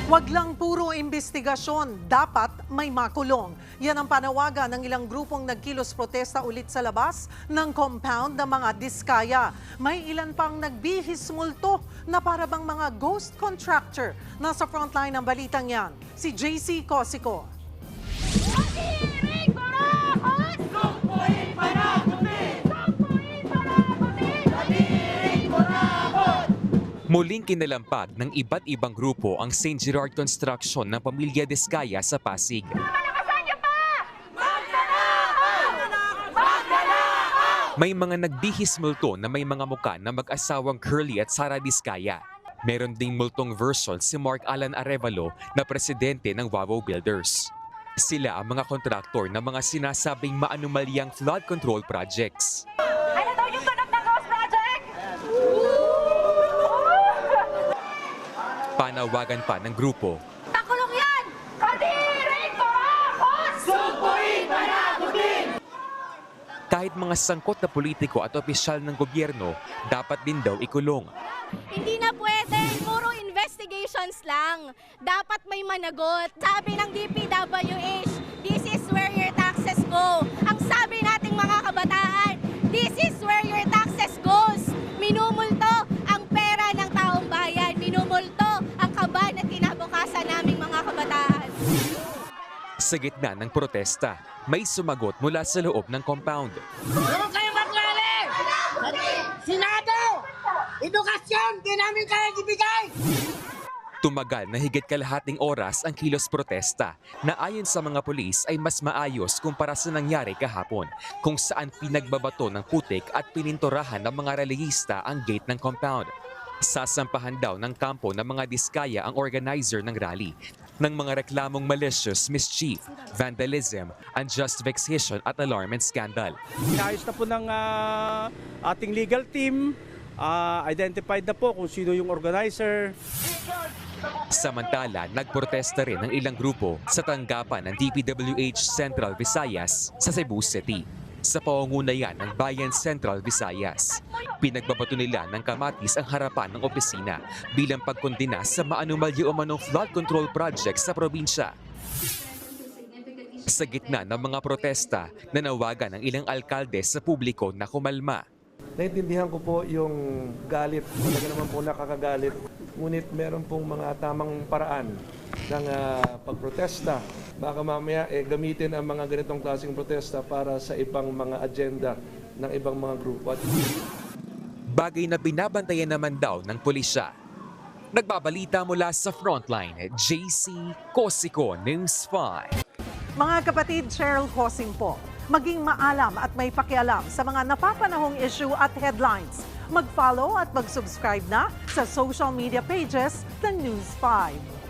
Huwag lang puro investigasyon, dapat may makulong. Yan ang panawagan ng ilang grupong nagkilos protesta ulit sa labas ng compound ng mga Diskaya. May ilan pang nagbihis multo na para bang mga ghost contractor. Nasa frontline ng balitang yan, si JC Cosico. Muling kinalampag ng iba't ibang grupo ang St. Gerard Construction ng pamilya Diskaya sa Pasig. May mga nagbihis multo na may mga muka na mag-asawang Curly at Sara Diskaya. Meron ding multong version si Mark Alan Arevalo na presidente ng Wawo Builders. Sila ang mga kontraktor ng mga sinasabing maanumalyang flood control projects. Ano daw yung tunog ng Ghost Project? Panawagan pa ng grupo. Pakulong yan! Kadiring Coracos! Sumpuin Managutin! Kahit mga sangkot na politiko at opisyal ng gobyerno, dapat din daw ikulong. Hindi na pwede, puro investigations lang. Dapat may managot. Sabi ng DPWH, this is where your taxes go. Ang sabi nating mga kabataan, this is where your taxes goes. Minumulto ang pera ng taong bayan. Minumulto ang kaban at kinabukasan naming mga kabataan. Sa gitna ng protesta, may sumagot mula sa loob ng compound. Huwag kayo maglali! Senado! Edukasyon! Di namin kaya ibigay! Tumagal na higit kalahating oras ang kilos protesta na ayon sa mga pulis ay mas maayos kumpara sa nangyari kahapon kung saan pinagbabato ng putik at pininturahan ng mga relihista ang gate ng compound. Sasampahan daw ng kampo ng mga Diskaya ang organizer ng rally ng mga reklamong malicious mischief, vandalism, unjust vexation at alarm and scandal. Inayos na po ng ating legal team, identified na po kung sino yung organizer. Samantala, nagprotesta rin ng ilang grupo sa tanggapan ng DPWH Central Visayas sa Cebu City. Sa pangungunayan ng Bayan Central Visayas, pinagbabato nila ng kamatis ang harapan ng opisina bilang pagkondena sa maanumalya umanong flood control project sa probinsya. Sa gitna ng mga protesta, nanawagan ng ilang alkalde sa publiko na kumalma. Naintindihan ko po yung galit, talaga naman po nakakagalit. Ngunit meron pong mga tamang paraan ng pagprotesta. Baka mamaya gamitin ang mga ganitong klaseng protesta para sa ibang mga agenda ng ibang mga grupo. Bagay na binabantayan naman daw ng pulisya. Nagbabalita mula sa Frontline, JC Cosico, News 5. Mga kapatid, Cheryl Cosing po. Maging maalam at may pakialam sa mga napapanahong issue at headlines. Mag-follow at mag-subscribe na sa social media pages ng News 5.